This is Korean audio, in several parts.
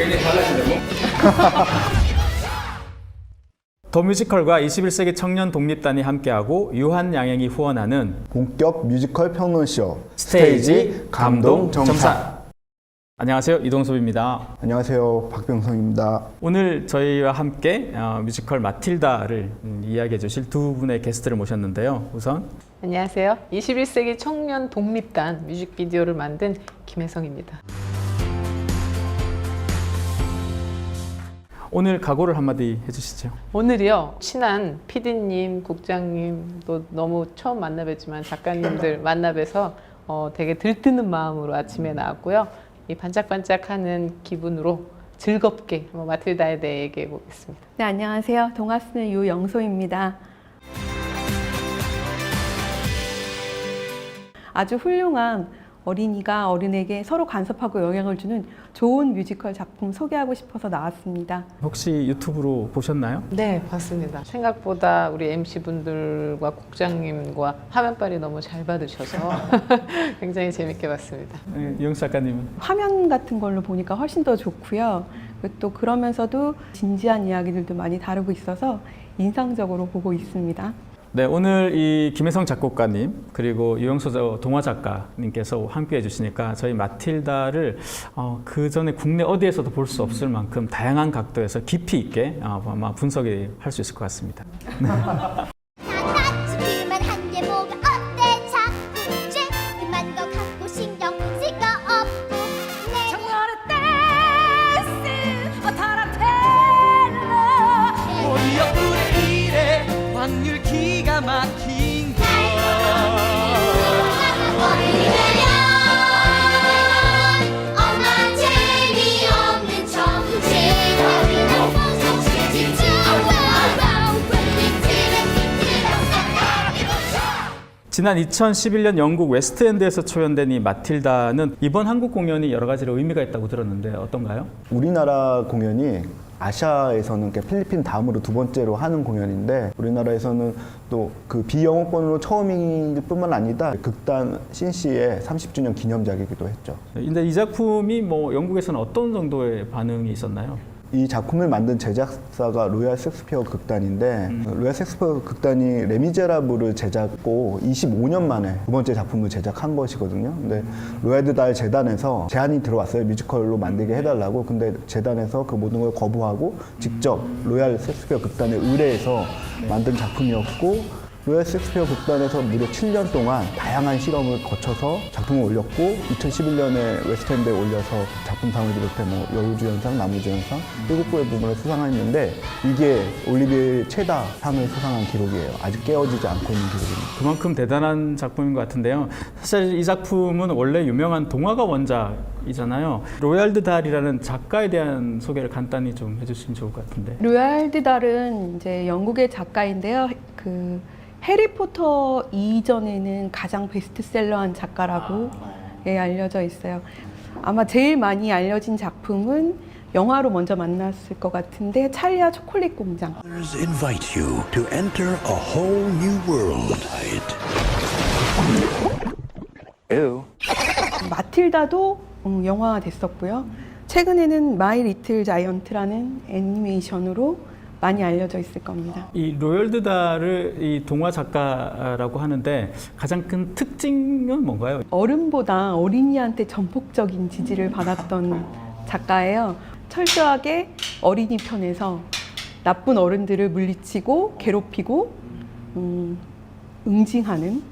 굉장히 달라지네요. 더 뮤지컬과 21세기 청년 독립단이 함께하고 유한양행이 후원하는 본격 뮤지컬 평론쇼 스테이지 감동 점사. 안녕하세요, 이동섭입니다. 안녕하세요, 박병성입니다. 오늘 저희와 함께 뮤지컬 마틸다를 이야기해 주실 두 분의 게스트를 모셨는데요. 우선 안녕하세요. 21세기 청년 독립단 뮤직비디오를 만든 김혜성입니다. 오늘 각오를 한마디 해주시죠. 오늘이요, 친한 PD님, 국장님, 또 너무 처음 만나뵙지만 작가님들 만나뵈서 되게 들뜨는 마음으로 아침에 나왔고요. 이 반짝반짝하는 기분으로 즐겁게 마틸다에 대해 얘기해 보겠습니다. 네, 안녕하세요. 동아스는 유영소입니다. 아주 훌륭한 어린이가 어른에게 서로 간섭하고 영향을 주는 좋은 뮤지컬 작품 소개하고 싶어서 나왔습니다. 혹시 유튜브로 보셨나요? 네, 봤습니다. 생각보다 우리 MC분들과 국장님과 화면빨이 너무 잘 받으셔서 굉장히 재밌게 봤습니다. 네, 이영수 작가님은? 화면 같은 걸로 보니까 훨씬 더 좋고요. 또 그러면서도 진지한 이야기들도 많이 다루고 있어서 인상적으로 보고 있습니다. 네, 오늘 이 김혜성 작곡가님 그리고 유영수 동화 작가님께서 함께 해주시니까 저희 마틸다를 그 전에 국내 어디에서도 볼 수 없을 만큼 다양한 각도에서 깊이 있게 아마 분석을 할 수 있을 것 같습니다. 확률 기가 막힌 거 엄마 재미없는 정치 지난 2011년 영국 웨스트엔드에서 초연된 이 마틸다는 이번 한국 공연이 여러 가지로 의미가 있다고 들었는데 어떤가요? 우리나라 공연이 아시아에서는 필리핀 다음으로 두 번째로 하는 공연인데 우리나라에서는 또 그 비영어권으로 처음일 뿐만 아니라 극단 신시의 30주년 기념작이기도 했죠. 근데 이 작품이 영국에서는 어떤 정도의 반응이 있었나요? 이 작품을 만든 제작사가 로얄 셰익스피어 극단인데 로얄 셰익스피어 극단이 레미제라블을 제작고 25년 만에 두 번째 작품을 제작한 것이거든요. 근데 로얄드 다hl 재단에서 제안이 들어왔어요. 뮤지컬로 만들게 해달라고. 근데 재단에서 그 모든 걸 거부하고 직접 로얄 셰익스피어 극단에 의뢰해서 만든 작품이었고 로얄 셰익스피어 극단에서 무려 7년 동안 다양한 실험을 거쳐서 작품을 올렸고 2011년에 웨스트엔드에 올려서 작품상을 비롯해 여우주연상, 나무주연상 7개의 부문을 수상했는데 이게 올리비에 최다 상을 수상한 기록이에요. 아직 깨어지지 않고 있는 기록입니다. 그만큼 대단한 작품인 것 같은데요. 사실 이 작품은 원래 유명한 동화가 원작이잖아요. 로얄드 다hl이라는 작가에 대한 소개를 간단히 좀 해주시면 좋을 것 같은데. 로얄드 다hl은 이제 영국의 작가인데요. 해리포터 이전에는 가장 베스트셀러한 작가라고 알려져 있어요. 아마 제일 많이 알려진 작품은 영화로 먼저 만났을 것 같은데 찰리와 초콜릿 공장. Invite you to enter a whole new world. 마틸다도 영화화 됐었고요. 최근에는 마이 리틀 자이언트라는 애니메이션으로 많이 알려져 있을 겁니다. 이 로얄드 다hl을 이 동화 작가라고 하는데 가장 큰 특징은 뭔가요? 어른보다 어린이한테 전폭적인 지지를 받았던 작가예요. 철저하게 어린이 편에서 나쁜 어른들을 물리치고 괴롭히고 응징하는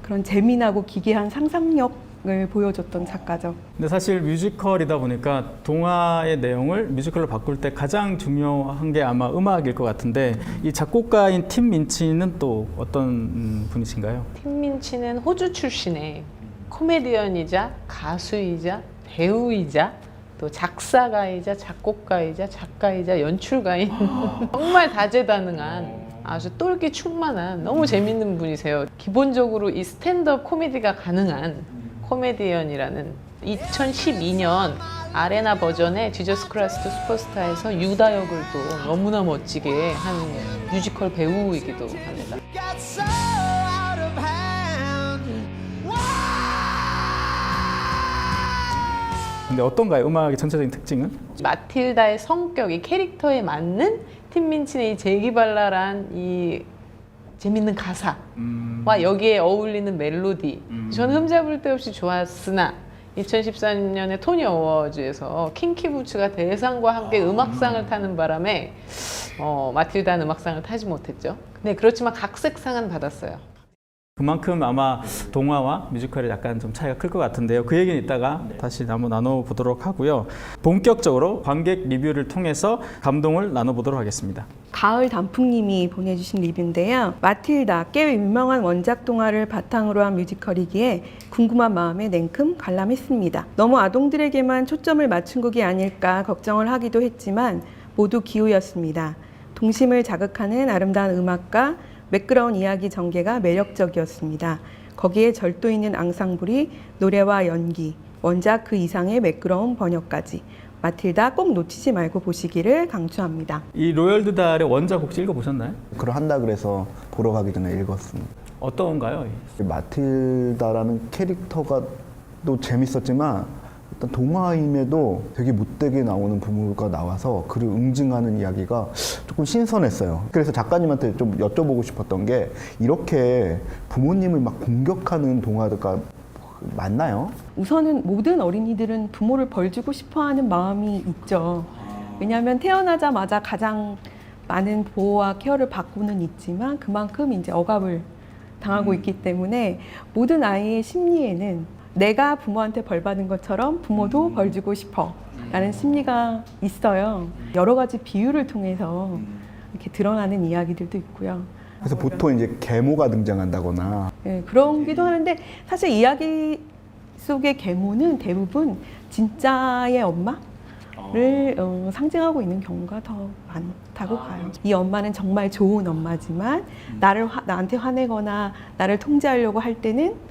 그런 재미나고 기괴한 상상력을 보여줬던 작가죠. 근데 사실 뮤지컬이다 보니까 동화의 내용을 뮤지컬로 바꿀 때 가장 중요한 게 아마 음악일 것 같은데 이 작곡가인 팀 민치는 또 어떤 분이신가요? 팀 민치는 호주 출신의 코미디언이자 가수이자 배우이자 또 작사가이자 작곡가이자 작가이자 연출가인 정말 다재다능한 아주 똘끼 충만한 너무 재밌는 분이세요. 기본적으로 이 스탠드업 코미디가 가능한 코미디언이라는 2012년 아레나 버전의 지저스 크라이스트 슈퍼스타에서 유다 역을 또 너무나 멋지게 한 뮤지컬 배우이기도 합니다. 근데 어떤가요? 음악의 전체적인 특징은? 마틸다의 성격, 이 캐릭터에 맞는 팀민치의 이 재기발랄한 이 재밌는 가사와 여기에 어울리는 멜로디. 저는 흠잡을 데 없이 좋았으나 2014년에 토니 어워즈에서 킹키부츠가 대상과 함께 음악상을 타는 바람에 마틸다는 음악상을 타지 못했죠. 네, 그렇지만 각색상은 받았어요. 그만큼 아마 동화와 뮤지컬이 약간 좀 차이가 클 것 같은데요. 그 얘기는 이따가 다시 한번 나눠보도록 하고요. 본격적으로 관객 리뷰를 통해서 감동을 나눠보도록 하겠습니다. 가을 단풍님이 보내주신 리뷰인데요. 마틸다, 꽤 유명한 원작 동화를 바탕으로 한 뮤지컬이기에 궁금한 마음에 냉큼 관람했습니다. 너무 아동들에게만 초점을 맞춘 곡이 아닐까 걱정을 하기도 했지만 모두 기우였습니다. 동심을 자극하는 아름다운 음악과 매끄러운 이야기 전개가 매력적이었습니다. 거기에 절도 있는 앙상블이 노래와 연기, 원작 그 이상의 매끄러운 번역까지. 마틸다 꼭 놓치지 말고 보시기를 강추합니다. 이 로열드 달의 원작 혹시 읽어보셨나요? 그걸 한다 그래서 보러 가기 전에 읽었습니다. 어떤가요? 마틸다라는 캐릭터가 또 재밌었지만 일단 동화임에도 되게 못되게 나오는 부모가 나와서 그를 응징하는 이야기가 조금 신선했어요. 그래서 작가님한테 좀 여쭤보고 싶었던 게 이렇게 부모님을 막 공격하는 동화가 맞나요? 우선은 모든 어린이들은 부모를 벌주고 싶어하는 마음이 있죠. 왜냐하면 태어나자마자 가장 많은 보호와 케어를 받고는 있지만 그만큼 이제 억압을 당하고 있기 때문에 모든 아이의 심리에는 내가 부모한테 벌 받은 것처럼 부모도 벌 주고 싶어 라는 심리가 있어요. 여러 가지 비유를 통해서 이렇게 드러나는 이야기들도 있고요. 그래서 보통 이제 계모가 등장한다거나 네, 그런기도 하는데 사실 이야기 속의 계모는 대부분 진짜의 엄마를 상징하고 있는 경우가 더 많다고 봐요. 이 엄마는 정말 좋은 엄마지만 나한테 화내거나 나를 통제하려고 할 때는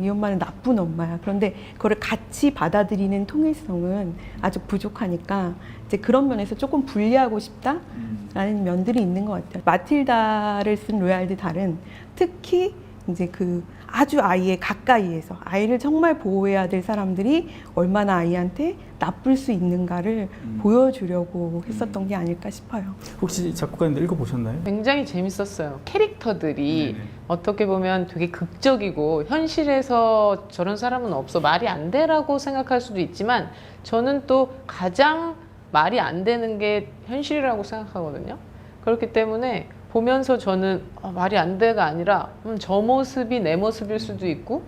이 엄마는 나쁜 엄마야. 그런데 그거를 같이 받아들이는 통일성은 아주 부족하니까 이제 그런 면에서 조금 분리하고 싶다라는 면들이 있는 것 같아요. 마틸다를 쓴 로얄드 달은 특히 이제 그 아주 아이의 가까이에서 아이를 정말 보호해야 될 사람들이 얼마나 아이한테 나쁠 수 있는가를 보여주려고 했었던 게 아닐까 싶어요. 혹시 작곡가님도 읽어보셨나요? 굉장히 재밌었어요. 캐릭터들이 어떻게 보면 되게 극적이고 현실에서 저런 사람은 없어 말이 안 돼라고 생각할 수도 있지만 저는 또 가장 말이 안 되는 게 현실이라고 생각하거든요. 그렇기 때문에 보면서 저는 말이 안 돼가 아니라 저 모습이 내 모습일 수도 있고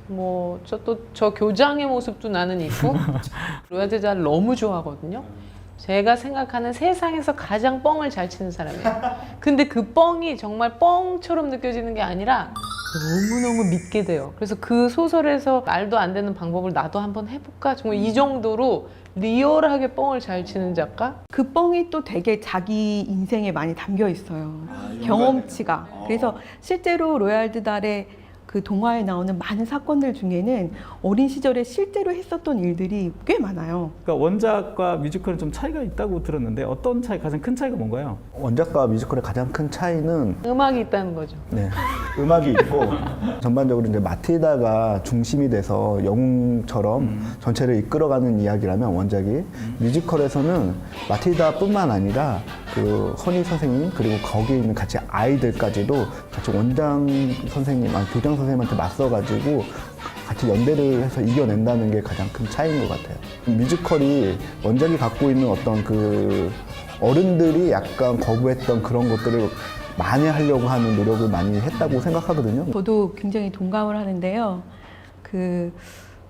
뭐 저 교장의 모습도 나는 있고 로얄드 달 너무 좋아하거든요. 제가 생각하는 세상에서 가장 뻥을 잘 치는 사람이에요. 근데 그 뻥이 정말 뻥처럼 느껴지는 게 아니라 너무너무 믿게 돼요. 그래서 그 소설에서 말도 안 되는 방법을 나도 한번 해볼까? 정말 이 정도로 리얼하게 뻥을 잘 치는 작가? 그 뻥이 또 되게 자기 인생에 많이 담겨 있어요. 경험치가. 그래서 실제로 로얄드 달의 그 동화에 나오는 많은 사건들 중에는 어린 시절에 실제로 했었던 일들이 꽤 많아요. 그러니까 원작과 뮤지컬은 좀 차이가 있다고 들었는데 어떤 차이, 가장 큰 차이가 뭔가요? 원작과 뮤지컬의 가장 큰 차이는 음악이 있다는 거죠. 네, 음악이 있고 전반적으로 이제 마틸다가 중심이 돼서 영웅처럼 전체를 이끌어가는 이야기라면 원작이 뮤지컬에서는 마틸다뿐만 아니라 그 허니 선생님 그리고 거기에 있는 같이 아이들까지도 같이 원장 선생님, 교장 선생님한테 맞서가지고 같이 연대를 해서 이겨낸다는 게 가장 큰 차이인 것 같아요. 뮤지컬이 원작이 갖고 있는 어떤 그 어른들이 약간 거부했던 그런 것들을 만회하려고 하는 노력을 많이 했다고 생각하거든요. 저도 굉장히 동감을 하는데요. 그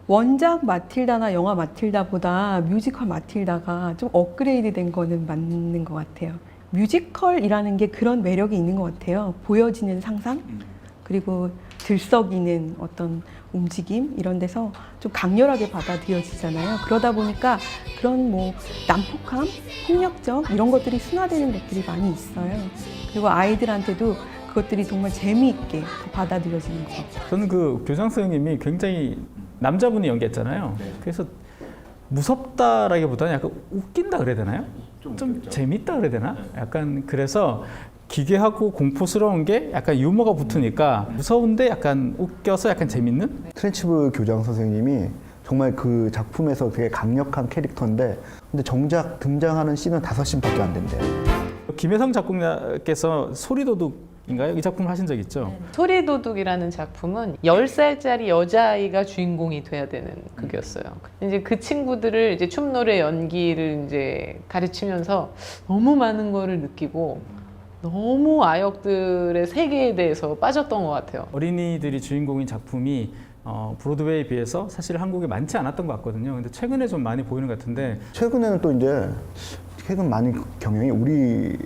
원작 마틸다나 영화 마틸다보다 뮤지컬 마틸다가 좀 업그레이드 된 거는 맞는 것 같아요. 뮤지컬이라는 게 그런 매력이 있는 것 같아요. 보여지는 상상, 그리고 들썩이는 어떤 움직임 이런 데서 좀 강렬하게 받아들여지잖아요. 그러다 보니까 그런 뭐 난폭함, 폭력적 이런 것들이 순화되는 것들이 많이 있어요. 그리고 아이들한테도 그것들이 정말 재미있게 받아들여지는 것 같아요. 저는 그 교장 선생님이 굉장히 남자분이 연기했잖아요. 그래서 무섭다라기보다는 약간 웃긴다 그래야 되나요? 좀 재밌다 그래야 되나? 약간 그래서 기괴하고 공포스러운 게 약간 유머가 붙으니까 무서운데 약간 웃겨서 약간 재밌는? 트렌치브 교장 선생님이 정말 그 작품에서 되게 강력한 캐릭터인데 근데 정작 등장하는 씬은 5씬밖에 안 된대요. 김혜성 작곡가께서 소리도둑인가요? 이 작품을 하신 적 있죠? 소리도둑이라는 작품은 10살짜리 여자아이가 주인공이 돼야 되는 극이었어요. 이제 그 친구들을 이제 춤, 노래, 연기를 이제 가르치면서 너무 많은 거를 느끼고 너무 아역들의 세계에 대해서 빠졌던 것 같아요. 어린이들이 주인공인 작품이 브로드웨이에 비해서 사실 한국에 많지 않았던 것 같거든요. 근데 최근에 좀 많이 보이는 것 같은데 최근에는 또 이제 최근 많이 경영이 우리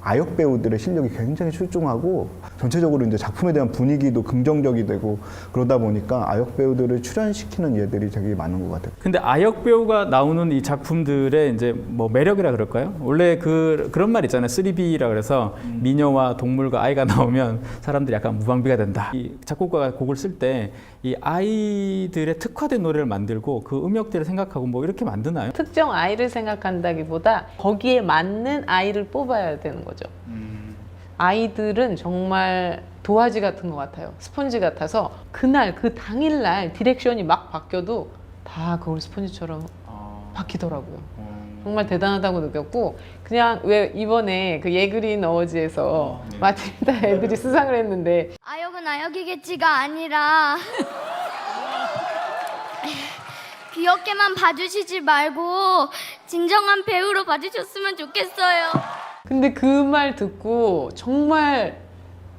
아역 배우들의 실력이 굉장히 출중하고 전체적으로 이제 작품에 대한 분위기도 긍정적이 되고 그러다 보니까 아역 배우들을 출연시키는 예들이 되게 많은 것 같아요. 근데 아역 배우가 나오는 이 작품들의 이제 뭐 매력이라 그럴까요? 원래 그런 말 있잖아요. 3B라 그래서 미녀와 동물과 아이가 나오면 사람들이 약간 무방비가 된다. 이 작곡가가 곡을 쓸 때 이 아이들의 특화된 노래를 만들고 그 음역대를 생각하고 뭐 이렇게 만드나요? 특정 아이를 생각한다기보다 거기에 맞는 아이를 뽑아야 되는 거죠. 아이들은 정말 도화지 같은 것 같아요. 스펀지 같아서 그날 그 당일날 디렉션이 막 바뀌어도 다 그걸 스펀지처럼 바뀌더라고요. 정말 대단하다고 느꼈고 그냥 왜 이번에 그 예그린 어워즈에서 마틸다 애들이 수상을 했는데 아역은 아역이겠지가 아니라 귀엽게만 봐주시지 말고 진정한 배우로 봐주셨으면 좋겠어요. 근데 그 말 듣고 정말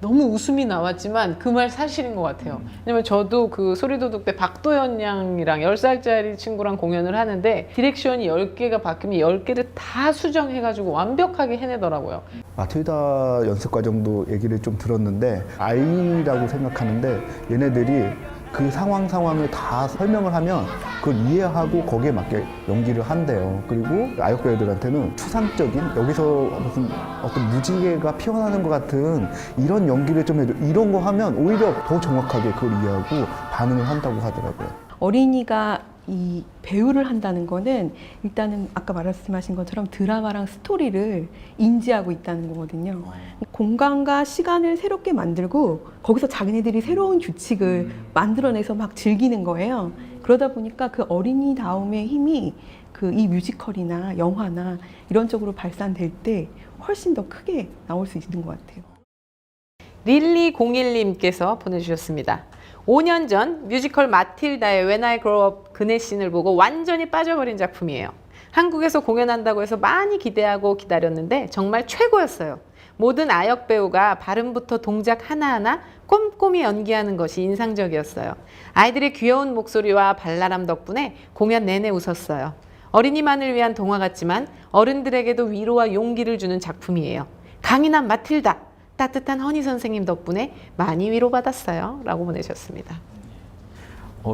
너무 웃음이 나왔지만 그 말 사실인 것 같아요. 왜냐면 저도 그 소리도둑 때 박도연 양이랑 10살짜리 친구랑 공연을 하는데 디렉션이 10개가 바뀌면 10개를 다 수정해가지고 완벽하게 해내더라고요. 마틸다 연습 과정도 얘기를 좀 들었는데 아이라고 생각하는데 얘네들이 그 상황을 다 설명을 하면 그걸 이해하고 거기에 맞게 연기를 한대요. 그리고 아역 배우들한테는 추상적인 여기서 무슨 어떤 무지개가 피어나는 것 같은 이런 연기를 좀 해도 이런 거 하면 오히려 더 정확하게 그걸 이해하고 반응을 한다고 하더라고요. 어린이가 이 배우를 한다는 거는 일단은 아까 말씀하신 것처럼 드라마랑 스토리를 인지하고 있다는 거거든요. 공간과 시간을 새롭게 만들고 거기서 자기네들이 새로운 규칙을 만들어내서 막 즐기는 거예요. 그러다 보니까 그 어린이다움의 힘이 그 이 뮤지컬이나 영화나 이런 쪽으로 발산될 때 훨씬 더 크게 나올 수 있는 것 같아요. 릴리01님께서 보내주셨습니다. 5년 전 뮤지컬 마틸다의 When I Grow Up 그네 씬을 보고 완전히 빠져버린 작품이에요. 한국에서 공연한다고 해서 많이 기대하고 기다렸는데 정말 최고였어요. 모든 아역 배우가 발음부터 동작 하나하나 꼼꼼히 연기하는 것이 인상적이었어요. 아이들의 귀여운 목소리와 발랄함 덕분에 공연 내내 웃었어요. 어린이만을 위한 동화 같지만 어른들에게도 위로와 용기를 주는 작품이에요. 강인한 마틸다! 따뜻한 허니 선생님 덕분에 많이 위로받았어요. 라고 보내셨습니다.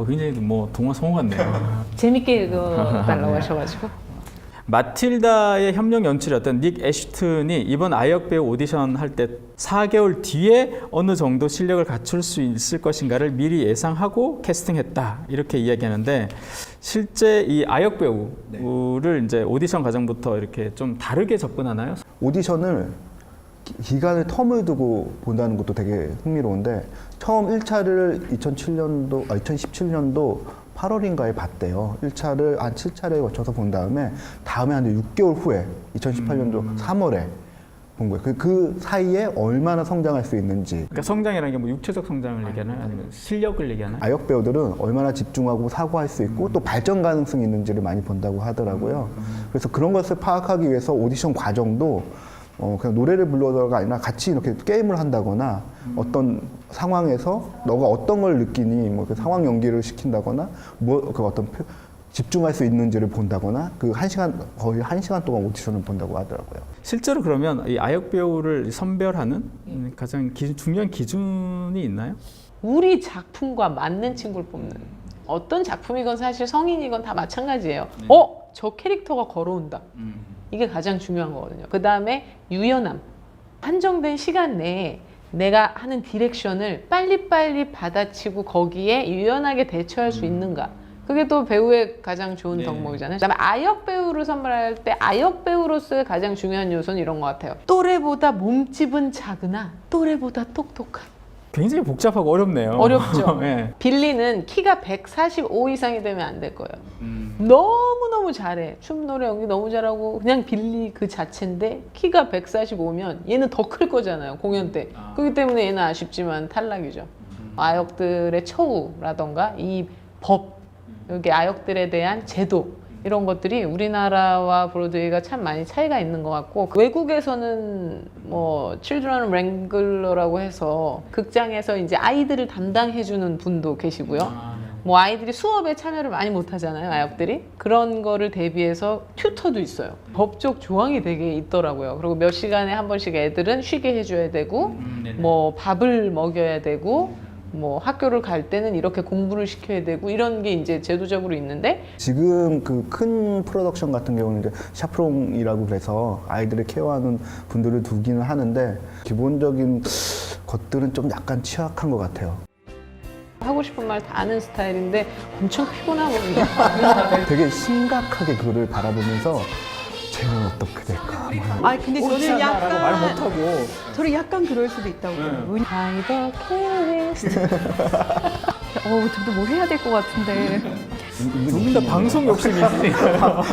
굉장히 뭐 동화 성우 같네요. 재밌게 읽어달라고 하셔가지고. 마틸다의 협력 연출이었던 닉 애쉬튼이 이번 아역 배우 오디션 할 때 4개월 뒤에 어느 정도 실력을 갖출 수 있을 것인가를 미리 예상하고 캐스팅했다 이렇게 이야기하는데 실제 이 아역 배우를 이제 오디션 과정부터 이렇게 좀 다르게 접근하나요? 오디션을 기간을 텀을 두고 본다는 것도 되게 흥미로운데 처음 1차를 2017년도 8월인가에 봤대요. 1차를 한 7차례에 거쳐서 본 다음에 한 6개월 후에 2018년도 3월에 본 거예요. 그 사이에 얼마나 성장할 수 있는지. 그러니까 성장이라는 게 뭐 육체적 성장을 얘기하나요? 아니면 실력을 얘기하나요? 아역 배우들은 얼마나 집중하고 사고할 수 있고 또 발전 가능성이 있는지를 많이 본다고 하더라고요. 그래서 그런 것을 파악하기 위해서 오디션 과정도 그냥 노래를 불러다가 아니라 같이 이렇게 게임을 한다거나 어떤 상황에서 너가 어떤 걸 느끼니 뭐 그 상황 연기를 시킨다거나 뭐 그 어떤 집중할 수 있는지를 본다거나 그 거의 1시간 동안 오디션을 본다고 하더라고요. 실제로 그러면 이 아역 배우를 선별하는 가장 중요한 기준이 있나요? 우리 작품과 맞는 친구를 뽑는. 어떤 작품이건 사실 성인이건 다 마찬가지예요. 저 캐릭터가 걸어온다. 이게 가장 중요한 거거든요. 그 다음에 유연함. 한정된 시간 내에 내가 하는 디렉션을 빨리빨리 받아치고 거기에 유연하게 대처할 수 있는가. 그게 또 배우의 가장 좋은 덕목이잖아요. 그다음에 아역 배우를 선발할 때 아역 배우로서의 가장 중요한 요소는 이런 것 같아요. 또래보다 몸집은 작으나 또래보다 똑똑한. 굉장히 복잡하고 어렵네요. 어렵죠. 예. 빌리는 키가 145 이상이 되면 안 될 거예요. 너무너무 잘해. 춤, 노래, 연기 너무 잘하고 그냥 빌리 그 자체인데 키가 145면 얘는 더 클 거잖아요. 공연 때. 그렇기 때문에 얘는 아쉽지만 탈락이죠. 아역들의 처우라던가 이 법, 여기 아역들에 대한 제도 이런 것들이 우리나라와 브로드웨이가 참 많이 차이가 있는 것 같고 외국에서는 뭐 Children Wrangler라고 해서 극장에서 이제 아이들을 담당해주는 분도 계시고요. 뭐 아이들이 수업에 참여를 많이 못 하잖아요, 아역들이. 그런 거를 대비해서 튜터도 있어요. 법적 조항이 되게 있더라고요. 그리고 몇 시간에 한 번씩 애들은 쉬게 해줘야 되고 뭐 밥을 먹여야 되고 뭐 학교를 갈 때는 이렇게 공부를 시켜야 되고 이런 게 이제 제도적으로 있는데 지금 그 큰 프로덕션 같은 경우는 이제 샤프롱이라고 그래서 아이들을 케어하는 분들을 두기는 하는데 기본적인 것들은 좀 약간 취약한 것 같아요. 하고 싶은 말 다 하는 스타일인데 엄청 피곤하거든요. 되게 심각하게 그거를 바라보면서 쟤는 어떻게 될까? 뭐 아 근데 저는 말 못하고. 저는 약간 그럴 수도 있다고 봐요. 바이버 캐리스트. 저도 뭐 해야 될 것 같은데. 두 분 다 방송 욕심이 있으니까.